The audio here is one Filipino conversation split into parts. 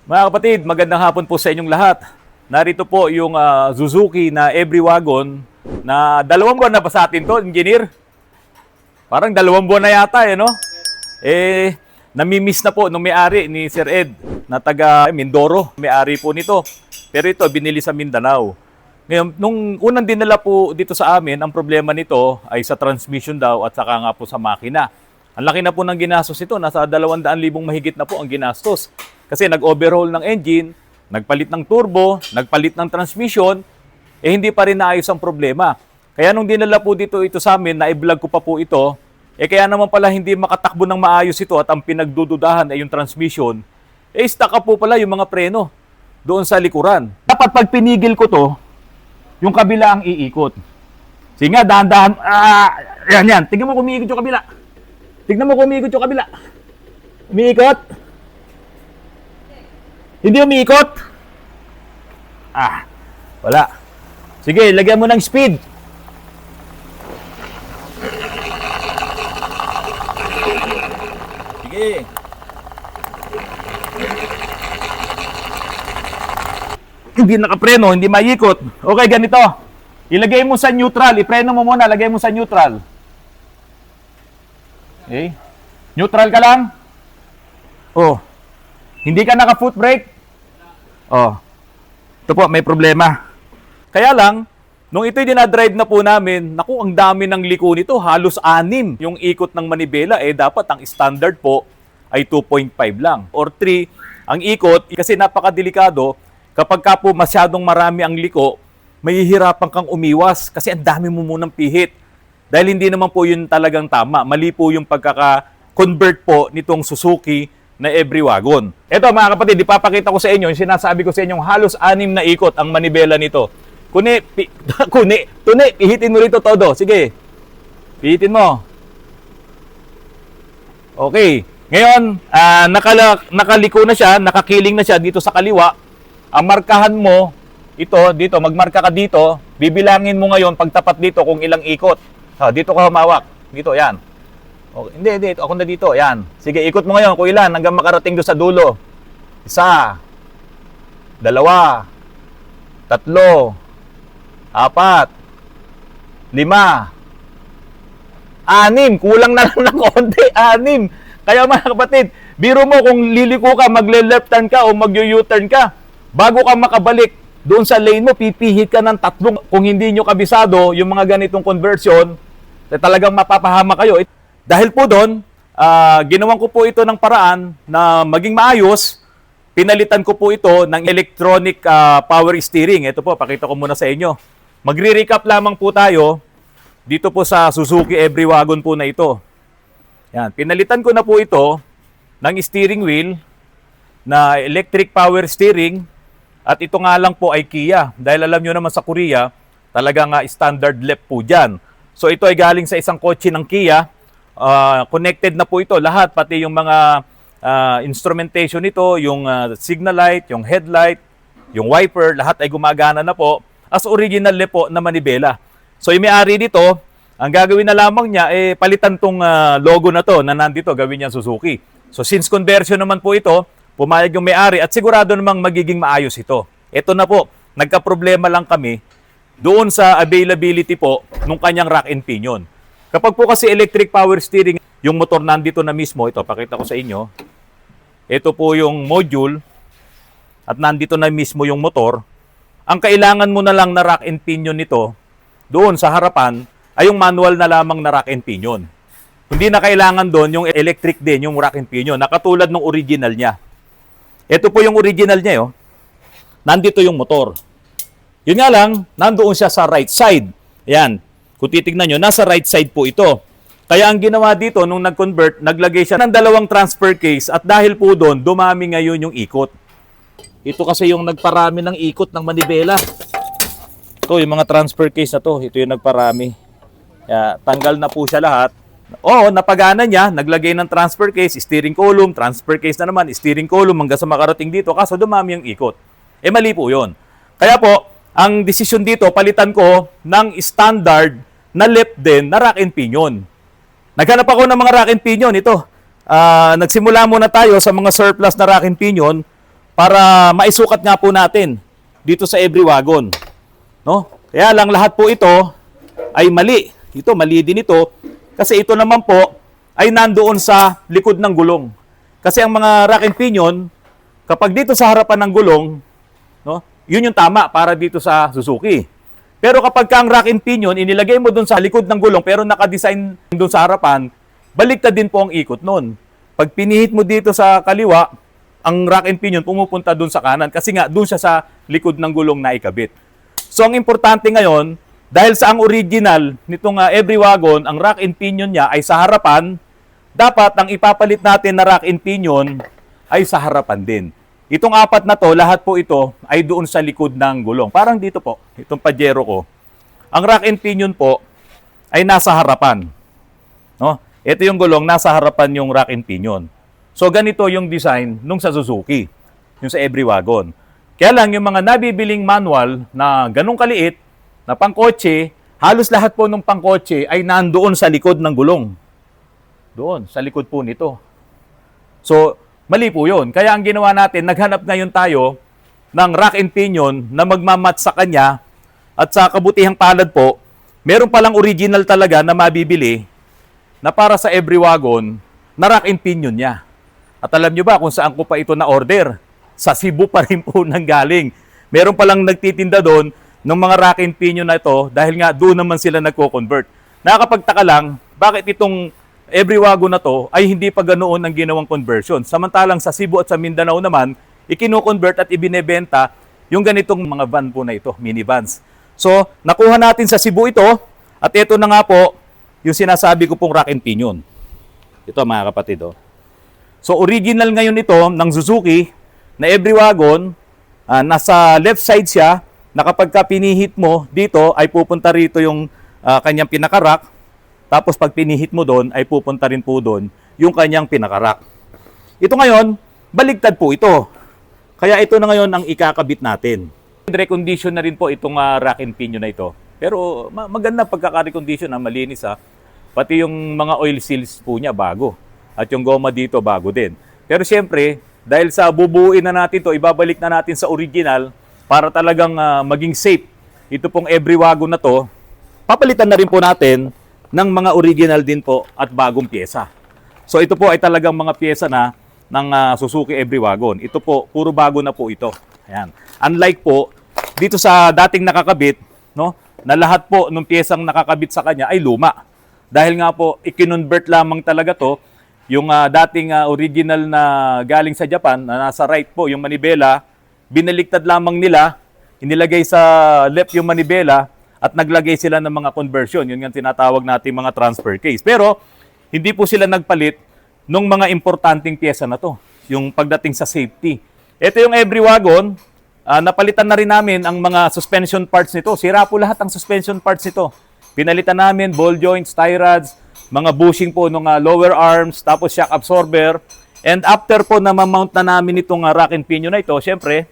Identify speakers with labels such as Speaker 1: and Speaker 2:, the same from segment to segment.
Speaker 1: Mga kapatid, magandang hapon po sa inyong lahat. Narito po yung Suzuki na Every Wagon na 2 buwan na pa sa atin to, engineer. Parang 2 buwan na yata no? Namimiss na po nung may-ari ni Sir Ed na taga Mindoro. May-ari po nito. Pero ito, binili sa Mindanao. Ngayon, nung unang dinala po dito sa amin, ang problema nito ay sa transmission daw at saka nga po sa makina. Ang laki na po ng ginastos ito. Nasa 200,000 mahigit na po ang ginastos. Kasi nag-overhaul ng engine, nagpalit ng turbo, nagpalit ng transmission, hindi pa rin naayos ang problema. Kaya nung dinala po dito ito sa amin, na-vlog ko pa po ito, kaya naman pala hindi makatakbo ng maayos ito at ang pinagdududahan ay yung transmission, stuck up po pala yung mga preno doon sa likuran. Dapat pag pinigil ko to, yung kabila ang iikot. Sige nga, dahan-dahan, yan. Tignan mo kung umiikot yung kabila. Tignan mo kung umiikot yung kabila. Umiikot? Hindi umiikot? Wala. Sige, lagyan mo ng speed. Sige. Hindi nakapreno, hindi maiikot. Okay, ganito. Ilagay mo sa neutral. Ipreno mo muna, lagay mo sa neutral. Okay. Neutral ka lang. Hindi ka naka-foot brake? Ito po, may problema. Kaya lang, nung ito'y dinadrive na po namin, naku, ang dami ng liko nito, halos 6. Yung ikot ng manibela, dapat ang standard po ay 2.5 lang. Or 3, ang ikot, kasi napakadelikado, kapag ka po masyadong marami ang liko, mahihirapan kang umiwas kasi ang dami mo munang pihit. Dahil hindi naman po yun talagang tama. Mali po yung pagkaka-convert po nitong Suzuki na Every Wagon. Ito mga kapatid, ipapakita ko sa inyo, yung sinasabi ko sa inyo, halos 6 na ikot ang manibela nito. Tuni, pihitin mo rito todo. Sige, pihitin mo. Okay. Ngayon, nakaliko na siya, nakakiling na siya dito sa kaliwa. Ang markahan mo, dito, magmarka ka dito, bibilangin mo ngayon pagtapat dito kung ilang ikot. Dito ka humawak. Dito, yan. Okay. Hindi, ako na dito. Yan. Sige, ikot mo ngayon kung ilan hanggang makarating doon sa dulo. 1, 2, 3, 4, 5, 6. Kulang na lang ng konti. 6. Kaya mga kapatid, biro mo kung liliko ka, magle-left turn ka o mag-u-turn ka, bago ka makabalik doon sa lane mo, pipihit ka ng 3. Kung hindi nyo kabisado yung mga ganitong conversion, talagang mapapahama kayo. Dahil po doon, ginawan ko po ito ng paraan na maging maayos. Pinalitan ko po ito ng electronic power steering. Ito po, pakita ko muna sa inyo. Magre-recap lamang po tayo dito po sa Suzuki Every Wagon po na ito. Yan, pinalitan ko na po ito ng steering wheel na electric power steering. At ito nga lang po ay Kia. Dahil alam nyo naman sa Korea, talagang standard left po dyan. So ito ay galing sa isang kotse ng Kia. Connected na po ito lahat, pati yung mga instrumentation nito, yung signal light, yung headlight, yung wiper, lahat ay gumagana na po as original po na manibela. So yung may-ari dito, ang gagawin na lamang niya palitan tong logo na to na nandito, gawin niya Suzuki. So since conversion naman po ito, pumayag yung may-ari at sigurado namang magiging maayos ito. Ito na po, nagka-problema lang kami doon sa availability po nung kanyang rack and pinion. Kapag po kasi electric power steering, yung motor nandito na mismo, ito, pakita ko sa inyo. Ito po yung module at nandito na mismo yung motor. Ang kailangan mo na lang na rack and pinion nito, doon sa harapan, ay yung manual na lamang na rack and pinion. Hindi na kailangan doon yung electric din, yung rack and pinion, nakatulad ng original niya. Ito po yung original niya, nandito yung motor. Yun nga lang, nandoon siya sa right side. Ayan. Kung titignan nyo, nasa right side po ito. Kaya ang ginawa dito, nung nag-convert, naglagay siya ng 2 transfer case at dahil po doon, dumami ngayon yung ikot. Ito kasi yung nagparami ng ikot ng manibela. Ito, yung mga transfer case na to, ito yung nagparami. Kaya, tanggal na po siya lahat. Napagana niya, naglagay ng transfer case, steering column, transfer case na naman, steering column hanggang sa makarating dito, kaso dumami yung ikot. Mali po yun. Kaya po, ang desisyon dito, palitan ko ng standard na left din na rack and pinion. Naghanap ako ng mga rack and pinion. Ito, nagsimula muna tayo sa mga surplus na rack and pinion para maisukat nga po natin dito sa every wagon. No? Kaya lang lahat po ito ay mali. Ito, mali din ito. Kasi ito naman po ay nandoon sa likod ng gulong. Kasi ang mga rack and pinion, kapag dito sa harapan ng gulong, no, yun yung tama para dito sa Suzuki. Pero kapag ka ang rack and pinion, inilagay mo dun sa likod ng gulong pero nakadesign dun sa harapan, baliktad din po ang ikot nun. Pag pinihit mo dito sa kaliwa, ang rack and pinion pumupunta dun sa kanan kasi nga dun siya sa likod ng gulong na ikabit. So ang importante ngayon, dahil sa ang original nitong every wagon, ang rack and pinion niya ay sa harapan, dapat ang ipapalit natin na rack and pinion ay sa harapan din. Itong apat na to, lahat po ito ay doon sa likod ng gulong. Parang dito po, itong Pajero ko. Ang rack and pinion po ay nasa harapan. No? Ito yung gulong, nasa harapan yung rack and pinion. So ganito yung design nung sa Suzuki, yung sa every wagon. Kaya lang yung mga nabibiling manual na ganung kaliit, na pangkotse, halos lahat po ng pangkotse ay nandoon sa likod ng gulong. Doon, sa likod po nito. So, mali po yun. Kaya ang ginawa natin, naghanap ngayon tayo ng rack and pinion na magmamatch sa kanya at sa kabutihang palad po, meron palang original talaga na mabibili na para sa every wagon na rack and pinion niya. At alam nyo ba kung saan ko pa ito na-order? Sa Cebu pa rin po nanggaling. Meron palang nagtitinda doon ng mga rack and pinion na ito dahil nga doon naman sila nagko-convert. Nakakapagtaka lang, bakit itong every wagon na to ay hindi pa ganoon ang ginawang conversion. Samantalang sa Cebu at sa Mindanao naman, ikino-convert at ibinebenta yung ganitong mga van po na ito, minivans. So, nakuha natin sa Cebu ito at ito na nga po yung sinasabi ko pong rack and pinion. Ito mga kapatid. Oh. So, original ngayon ito ng Suzuki na every wagon, nasa left side siya, na kapag ka pinihit mo dito ay pupunta rito yung kanyang pinaka-rack. Tapos pag pinihit mo doon, ay pupunta rin po doon yung kanyang pinaka-rack. Ito ngayon, baligtad po ito. Kaya ito na ngayon ang ikakabit natin. Recondition na rin po itong rack and pinion na ito. Pero maganda pagkaka-recondition, malinis ha. Pati yung mga oil seals po niya bago. At yung goma dito bago din. Pero siyempre, dahil sa bubuuin na natin to, ibabalik na natin sa original para talagang maging safe. Ito pong every wagon na to, papalitan na rin po natin ng mga original din po at bagong pyesa. So ito po ay talagang mga pyesa na ng Suzuki every wagon. Ito po, puro bago na po ito. Ayan. Unlike po, dito sa dating nakakabit, no, na lahat po ng pyesang nakakabit sa kanya ay luma. Dahil nga po, ikinonvert lamang talaga to, yung dating original na galing sa Japan, na nasa right po, yung manibela, binaliktad lamang nila, inilagay sa left yung manibela, at naglagay sila ng mga conversion. Yun nga tinatawag natin mga transfer case. Pero, hindi po sila nagpalit ng mga importanteng pyesa na to. Yung pagdating sa safety. Ito yung every wagon, napalitan na rin namin ang mga suspension parts nito. Sira po lahat ang suspension parts nito. Pinalitan namin ball joints, tie rods, mga bushing po ng lower arms, tapos shock absorber. And after po na ma-mount na namin itong rack and pinion na ito, syempre,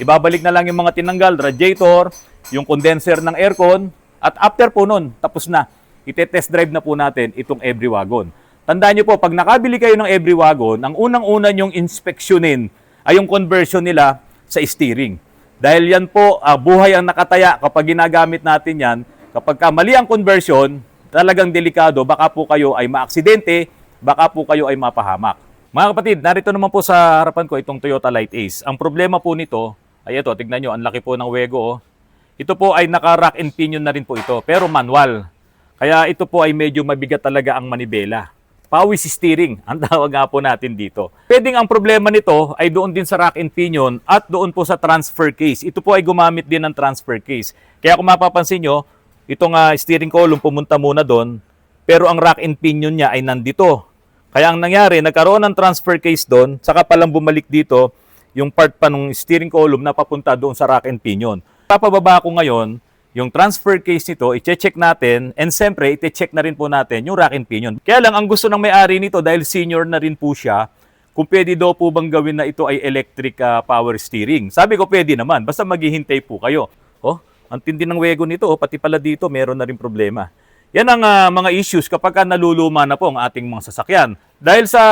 Speaker 1: ibabalik na lang yung mga tinanggal, radiator, yung condenser ng aircon, at after po nun, tapos na. Ite-test drive na po natin itong every wagon. Tandaan nyo po, pag nakabili kayo ng every wagon, ang unang-una nyong inspeksyonin ay yung conversion nila sa steering. Dahil yan po, buhay ang nakataya kapag ginagamit natin yan. Kapag mali ang conversion, talagang delikado, baka po kayo ay maaksidente, baka po kayo ay mapahamak. Mga kapatid, narito naman po sa harapan ko itong Toyota Light Ace. Ang problema po nito, ay ito, tignan nyo, ang laki po ng wego. Oh. Ito po ay naka-rack and pinion na rin po ito, pero manual. Kaya ito po ay medyo mabigat talaga ang manibela. Pawis steering, ang tawag nga po natin dito. Pwedeng ang problema nito ay doon din sa rack and pinion at doon po sa transfer case. Ito po ay gumamit din ng transfer case. Kaya kung mapapansin nyo, itong steering column pumunta muna doon, pero ang rack and pinion niya ay nandito. Kaya ang nangyari, nagkaroon ng transfer case doon, saka palang bumalik dito yung part pa ng steering column na papunta doon sa rack and pinion. Papababa ko ngayon, yung transfer case nito, i-check natin, and siyempre, i-check na rin po natin yung rack and pinion. Kaya lang, ang gusto ng may-ari nito, dahil senior na rin po siya, kung pwede daw po bang gawin na ito ay electric power steering. Sabi ko, pwede naman, basta maghihintay po kayo. Oh, ang tindi ng wego nito, pati pala dito, meron na rin problema. Yan ang mga issues kapag naluluma na po ang ating mga sasakyan. Dahil sa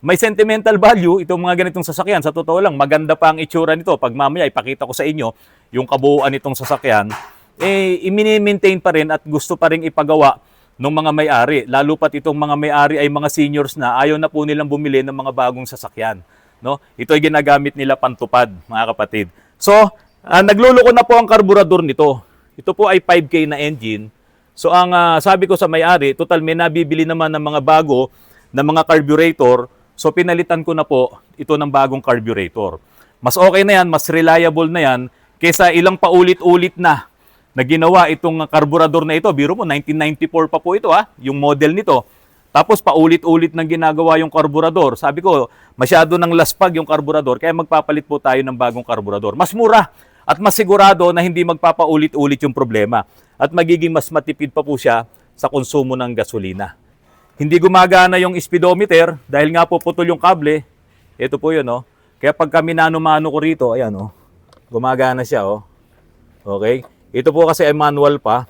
Speaker 1: may sentimental value itong mga ganitong sasakyan. Sa totoo lang, maganda pa ang itsura nito. Pag mamaya ipakita ko sa inyo yung kabuuan nitong sasakyan, i-maintain pa rin at gusto pa rin ipagawa ng mga may-ari. Lalo pat itong mga may-ari ay mga seniors na ayaw na po nilang bumili ng mga bagong sasakyan. No? Ito ay ginagamit nila pantupad, mga kapatid. So, nagluluko na po ang karburador nito. Ito po ay 5K na engine. So, ang sabi ko sa may-ari, total may nabibili naman ng mga bago na mga carburetor. So, pinalitan ko na po ito ng bagong carburetor. Mas okay na yan, mas reliable na yan, kaysa ilang paulit-ulit na ginawa itong karburador na ito. Biro mo, 1994 pa po ito, yung model nito. Tapos paulit-ulit nang ginagawa yung karburador. Sabi ko, masyado nang laspag yung karburador, kaya magpapalit po tayo ng bagong karburador. Mas mura at mas sigurado na hindi magpapaulit-ulit yung problema. At magiging mas matipid pa po siya sa konsumo ng gasolina. Hindi gumagana yung speedometer dahil nga po putol yung kable. Ito po yun, Kaya pag kami nano-mano ko rito, ayan, gumagana siya, Okay? Ito po kasi ay manual pa.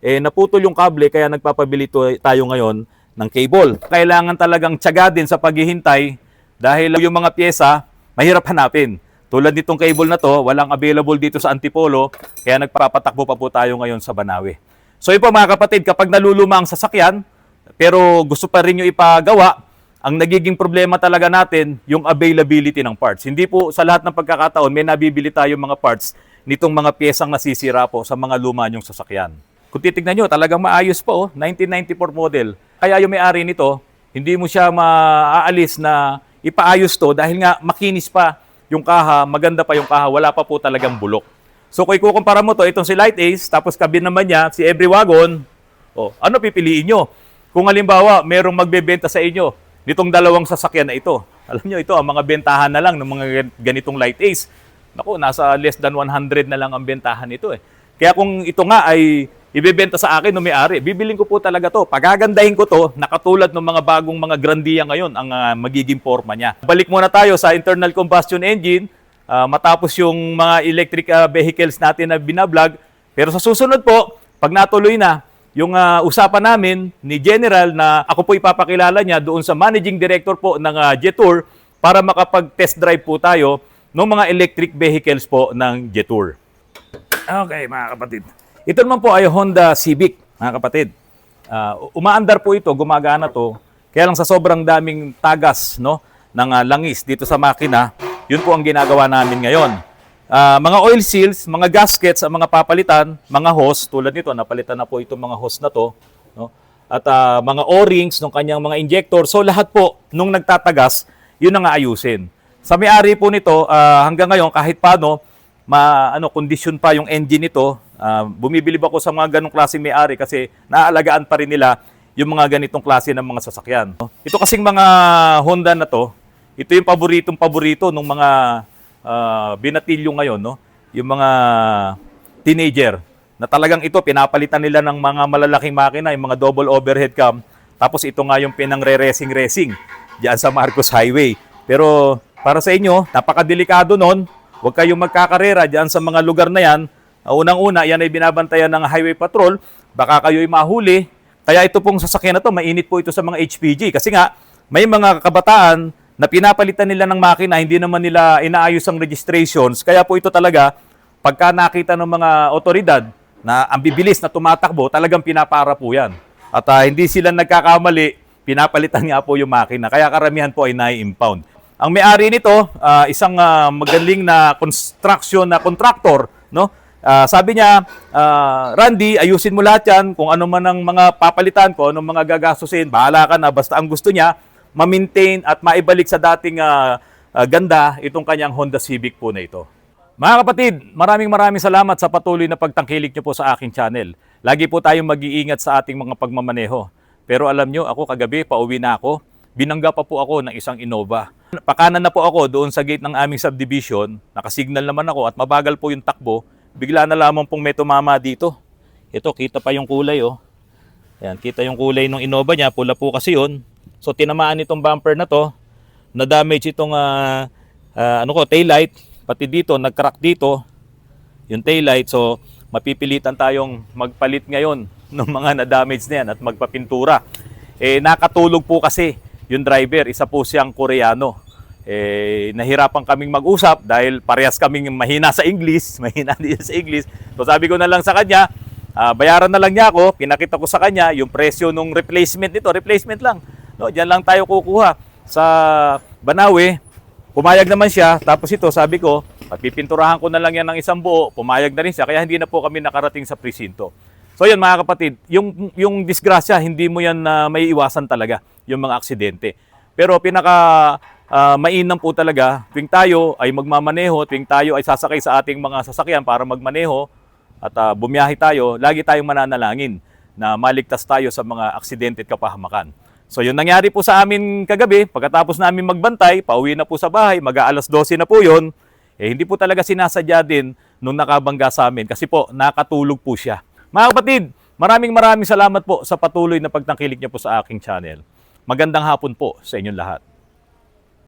Speaker 1: Naputol yung kable kaya nagpapabili tayo ngayon ng cable. Kailangan talagang tiyaga din sa paghihintay dahil yung mga pyesa mahirap hanapin. Tulad nitong cable na to, walang available dito sa Antipolo, kaya nagpapatakbo pa po tayo ngayon sa Banawe. So yun po mga kapatid, kapag naluluma ang sasakyan, pero gusto pa rin nyo ipagawa, ang nagiging problema talaga natin, yung availability ng parts. Hindi po sa lahat ng pagkakataon, may nabibili tayo mga parts nitong mga pyesang nasisira po sa mga luma nyong sasakyan. Kung titignan nyo, talagang maayos po, 1994 model. Kaya yung may-ari nito, hindi mo siya maaalis na ipaayos to dahil nga makinis pa yung kaha, maganda pa yung kaha, wala pa po talagang bulok. So kung ikukumpara mo to, itong si Light Ace, tapos kabin naman niya, si Every Wagon, ano pipiliin nyo? Kung halimbawa, merong magbebenta sa inyo nitong dalawang sasakyan na ito. Alam nyo, ito, ang mga bentahan na lang ng mga ganitong Light Ace. Naku, nasa less than 100 na lang ang bentahan nito Kaya kung ito nga ay ibebenta sa akin ng may-ari, bibiling ko po talaga to. Pagagandahin ko to, nakatulad ng mga bagong mga Grandia ngayon ang magiging forma niya. Balik muna tayo sa internal combustion engine, matapos yung mga electric vehicles natin na binablog. Pero sa susunod po, pag natuloy na, yung usapan namin ni General na ako po ipapakilala niya doon sa Managing Director po ng Jetour para makapag-test drive po tayo ng mga electric vehicles po ng Jetour. Okay, mga kapatid. Ito naman po ay Honda Civic, mga kapatid. Umaandar po ito, gumagana to. Kaya lang sa sobrang daming tagas ng langis dito sa makina, yun po ang ginagawa namin ngayon. Mga oil seals, mga gaskets, mga papalitan, mga hose, tulad nito, napalitan na po itong mga hose na to. At mga O-rings ng kanyang mga injector. So lahat po, nung nagtatagas, yun ang aayusin. Sa may-ari po nito, hanggang ngayon, kahit paano, kondisyon pa yung engine nito, bumibili ba ko sa mga ganong klaseng may-ari kasi naaalagaan pa rin nila yung mga ganitong klase ng mga sasakyan. Ito kasing mga Honda na to, ito yung paborito ng mga binatilyo ngayon, yung mga teenager, na talagang ito, pinapalitan nila ng mga malalaking makina, yung mga double overhead cam, tapos ito nga yung pinang-racing diyan sa Marcos Highway. Pero para sa inyo, napakadelikado nun, huwag kayong magkakarera diyan sa mga lugar na yan. Unang-una, yan ay binabantayan ng Highway Patrol, baka kayo'y mahuli. Kaya ito pong sasakyan na to, mainit po ito sa mga HPG. Kasi nga, may mga kabataan na pinapalitan nila ng makina, hindi naman nila inaayos ang registrations. Kaya po ito talaga, pagka nakita ng mga otoridad na ang bibilis na tumatakbo, talagang pinapara po yan. At hindi sila nagkakamali, pinapalitan nga po yung makina. Kaya karamihan po ay nai-impound. Ang may-ari nito, isang magaling na construction na contractor, sabi niya, Randy, ayusin mo lahat yan, kung ano man ang mga papalitan ko, anong mga gagastusin, bahala ka na, basta ang gusto niya, ma-maintain at maibalik sa dating ganda itong kanyang Honda Civic po na ito. Mga kapatid, maraming salamat sa patuloy na pagtangkilik niyo po sa aking channel. Lagi po tayong mag-iingat sa ating mga pagmamaneho. Pero alam niyo, ako kagabi, pauwi na ako, binangga pa po ako ng isang Innova. Pakanan na po ako doon sa gate ng aming subdivision, nakasignal naman ako at mabagal po yung takbo, bigla na lamang pong may tumama dito. Ito, kita pa yung kulay, Ayan, kita yung kulay ng Innova niya, pula po kasi yun. So tinamaan itong bumper na to, na-damage itong taillight, pati dito, nag-crack dito, yung taillight. So mapipilitan tayong magpalit ngayon ng mga na-damage na yan at magpapintura. Nakatulog po kasi yung driver, isa po siyang Koreano. Nahirapan kaming mag-usap dahil parehas kaming mahina sa English, mahina din sa English. So sabi ko na lang sa kanya, bayaran na lang niya ako, pinakita ko sa kanya yung presyo ng replacement nito, replacement lang. No, diyan lang tayo kukuha sa Banawe. Pumayag naman siya, tapos ito sabi ko, pipinturahan ko na lang yan ng isang buo, pumayag na rin siya, kaya hindi na po kami nakarating sa presinto. So yun mga kapatid, yung disgrasya, hindi mo yan may iwasan talaga, yung mga aksidente. Pero mainam po talaga, tuwing tayo ay magmamaneho, tuwing tayo ay sasakay sa ating mga sasakyan para magmaneho at bumiyahe tayo, lagi tayong mananalangin na maligtas tayo sa mga aksidente at kapahamakan. So yun nangyari po sa amin kagabi, pagkatapos namin magbantay, pauwi na po sa bahay, mag-aalas 12 na po yun, hindi po talaga sinasadya din nung nakabangga sa amin kasi po nakatulog po siya. Mga kapatid, maraming salamat po sa patuloy na pagtangkilik niyo po sa aking channel. Magandang hapon po sa inyong lahat.